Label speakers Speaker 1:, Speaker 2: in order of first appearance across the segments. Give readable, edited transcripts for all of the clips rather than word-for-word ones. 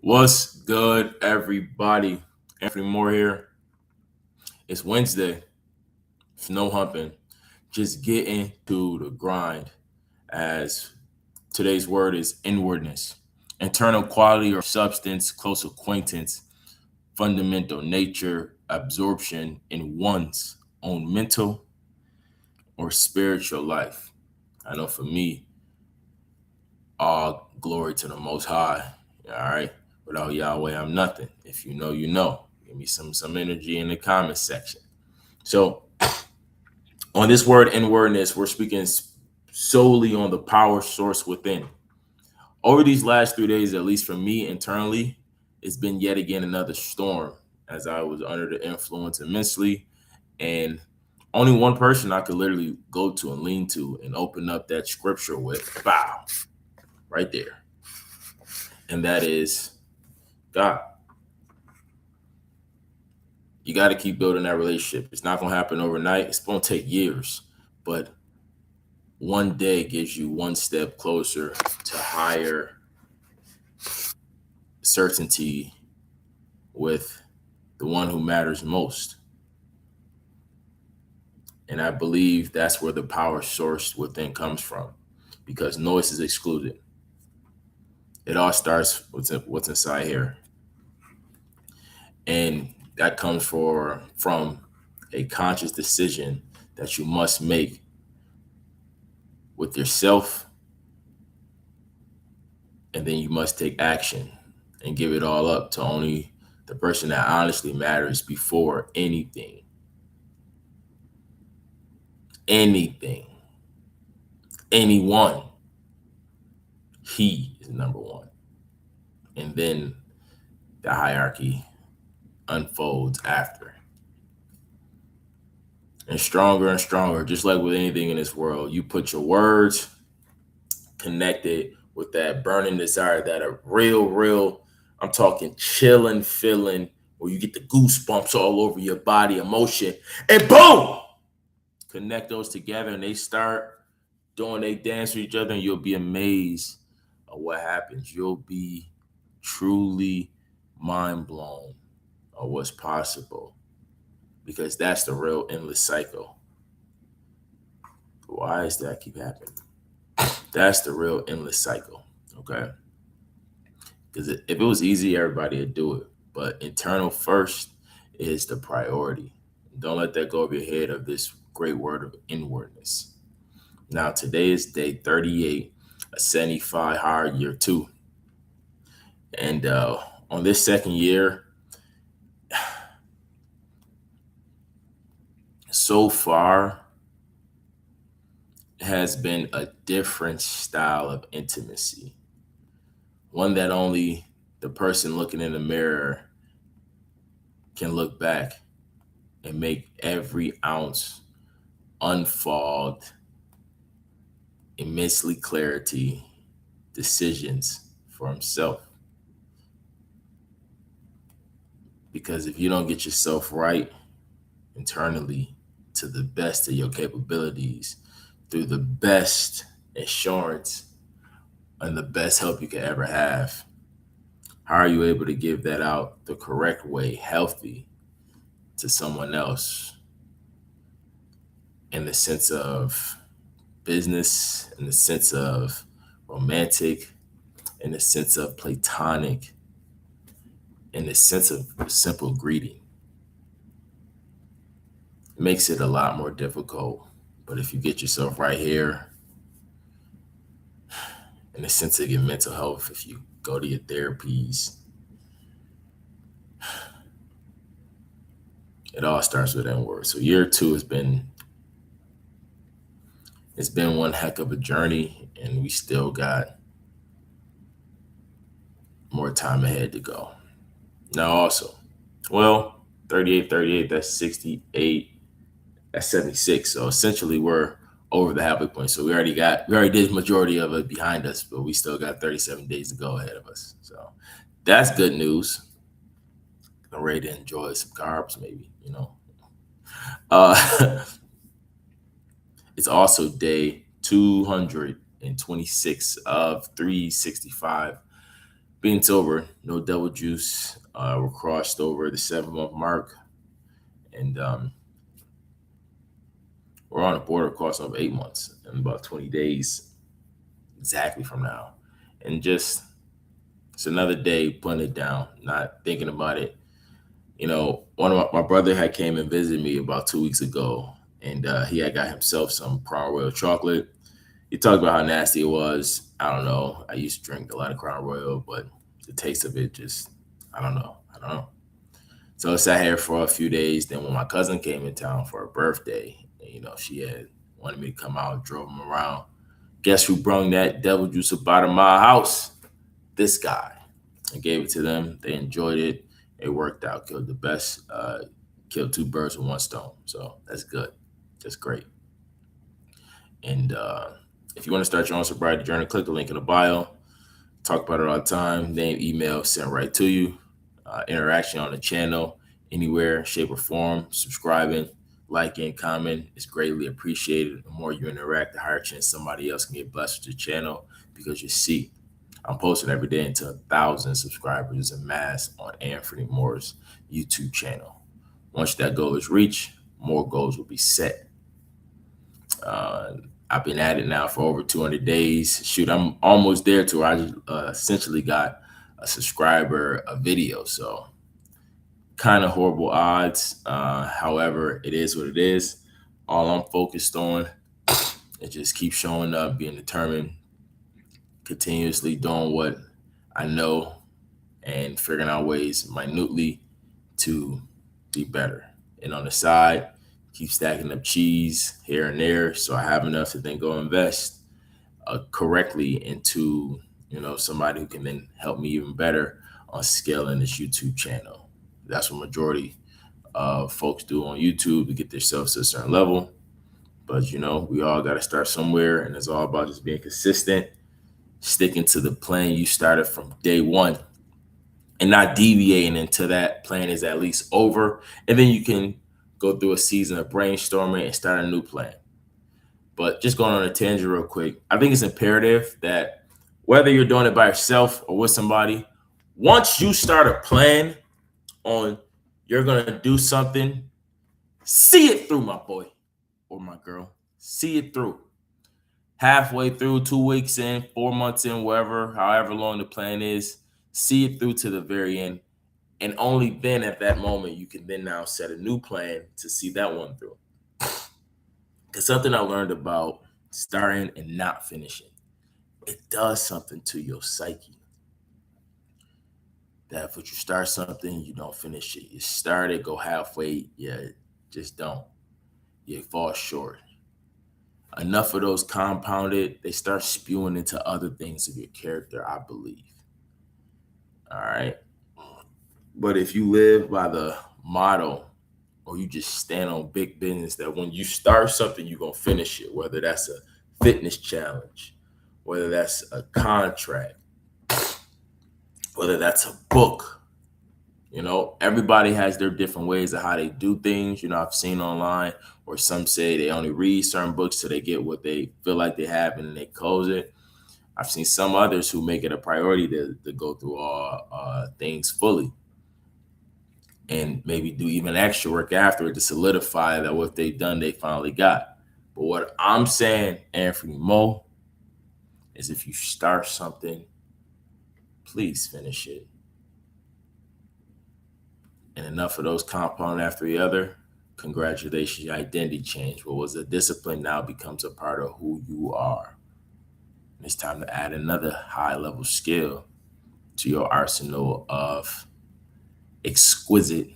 Speaker 1: What's good, everybody? Anthony Moore here. It's Wednesday. It's no humping. Just getting to the grind. As today's word is inwardness, internal quality or substance, close acquaintance, fundamental nature, absorption in one's own mental or spiritual life. I know for me, all glory to the Most High. All right. Without Yahweh, I'm nothing. If you know, you know. Give me some energy in the comment section. So on this word inwardness, we're speaking solely on the power source within. Over these last 3 days, at least for me internally, it's been yet again another storm as I was under the influence immensely. And only one person I could literally go to and lean to and open up that scripture with, bow, right there. And that is God. You got to keep building that relationship. It's not going to happen overnight. It's going to take years. But one day gives you one step closer to higher certainty with the one who matters most. And I believe that's where the power source within comes from, because noise is excluded. It all starts with what's inside here. And that comes from a conscious decision that you must make with yourself, and then you must take action and give it all up to only the person that honestly matters before anything. Anyone. He is number one. And then the hierarchy unfolds after. And stronger, just like with anything in this world, you put your words connected with that burning desire, that a real, I'm talking chilling feeling where you get the goosebumps all over your body, emotion, and boom! Connect those together and they start doing they dance with each other, and you'll be amazed at what happens. You'll be truly mind blown at what's possible, because that's the real endless cycle. Why does that keep happening? That's the real endless cycle, okay? Because if it was easy, everybody would do it. But internal first is the priority. Don't let that go over your head of this great word of inwardness. Now, today is day 38, a 75 hard year 2. And on this second year, so far, has been a different style of intimacy. One that only the person looking in the mirror can look back and make every ounce unfogged, immensely clarity decisions for himself. Because if you don't get yourself right internally to the best of your capabilities, through the best assurance and the best help you can ever have, how are you able to give that out the correct way, healthy, to someone else, in the sense of business, in the sense of romantic, in the sense of platonic, in the sense of simple greeting? It makes it a lot more difficult. But if you get yourself right here, in the sense of your mental health, if you go to your therapies, it all starts with that word. So year 2 it's been one heck of a journey, and we still got more time ahead to go. Now also, well, 38, that's 68, that's 76. So essentially we're over the halfway point. So we already did the majority of it behind us, but we still got 37 days to go ahead of us. So that's good news. I'm ready to enjoy some carbs, maybe, It's also day 226 of 365 Being sober, no devil juice. We're crossed over the 7 month mark, and we're on the border crossing over 8 months in about 20 days exactly from now. And just it's another day putting it down, not thinking about it. One of my brother had came and visited me about 2 weeks ago, and he had got himself some Crown Royal chocolate. He talked about how nasty it was. I don't know. I used to drink a lot of Crown Royal, but the taste of it just, I don't know. I don't know. So I sat here for a few days. Then when my cousin came in town for her birthday, she had wanted me to come out, drove him around. Guess who brung that devil juice up out of my house? This guy. I gave it to them. They enjoyed it. It worked out. Killed two birds with one stone. So that's good. That's great. And if you want to start your own sobriety journey, click the link in the bio. Talk about it all the time. Name, email, sent right to you. Interaction on the channel, anywhere, shape, or form. Subscribing, liking, comment is greatly appreciated. The more you interact, the higher chance somebody else can get blessed with your channel, because you see, I'm posting every day until 1,000 subscribers en masse on Anthony Moore's YouTube channel. Once that goal is reached, more goals will be set. I've been at it now for over 200 days. Shoot, I'm almost there to where I just essentially got a subscriber a video. So kind of horrible odds. However, it is what it is. All I'm focused on is just keep showing up, being determined, continuously doing what I know, and figuring out ways minutely to be better. And on the side, keep stacking up cheese here and there, so I have enough to then go invest correctly into somebody who can then help me even better on scaling this YouTube channel. That's what majority of folks do on YouTube to get themselves to a certain level. But we all got to start somewhere, and it's all about just being consistent, sticking to the plan you started from day one, and not deviating until that plan is at least over, and then you can go through a season of brainstorming and start a new plan. But just going on a tangent real quick, I think it's imperative that whether you're doing it by yourself or with somebody, once you start a plan on you're going to do something, see it through, my boy or my girl. See it through. Halfway through, 2 weeks in, 4 months in, wherever, however long the plan is, see it through to the very end. And only then at that moment, you can then now set a new plan to see that one through. Because something I learned about starting and not finishing, it does something to your psyche. That if you start something, you don't finish it. You start it, go halfway, just don't. You fall short. Enough of those compounded, they start spewing into other things of your character, I believe. All right. But if you live by the motto, or you just stand on big business that when you start something, you're going to finish it, whether that's a fitness challenge, whether that's a contract, whether that's a book. Everybody has their different ways of how they do things. I've seen online where some say they only read certain books till they get what they feel like they have and then they close it. I've seen some others who make it a priority to go through all things fully, and maybe do even extra work after it to solidify that what they've done, they finally got. But what I'm saying, Anthony Mo, is if you start something, please finish it. And enough of those compound after the other, congratulations, your identity change. What was a discipline now becomes a part of who you are. And it's time to add another high-level skill to your arsenal of exquisite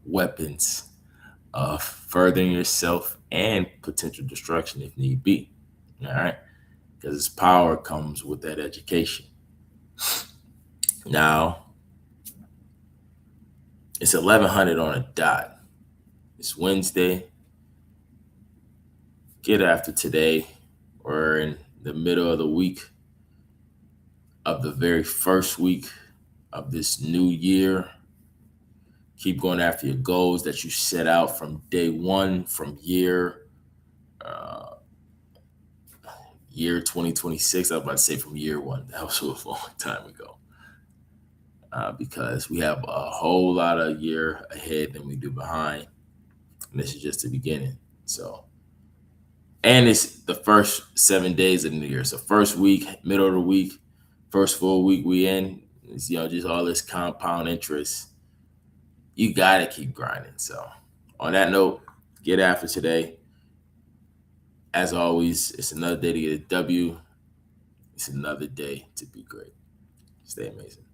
Speaker 1: weapons of furthering yourself and potential destruction if need be. All right, because its power comes with that education. Now it's 1100 on a dot. It's Wednesday. Get after today. We're in the middle of the week of the very first week of this new year. Keep going after your goals that you set out from day one, from year 2026. I was about to say from year one. That was a long time ago. because we have a whole lot of year ahead than we do behind. And this is just the beginning. So, and it's the first 7 days of the new year. So first week, middle of the week, first full week we in, it's, just all this compound interest. You gotta keep grinding. So on that note, get after today. As always, it's another day to get a W. It's another day to be great. Stay amazing.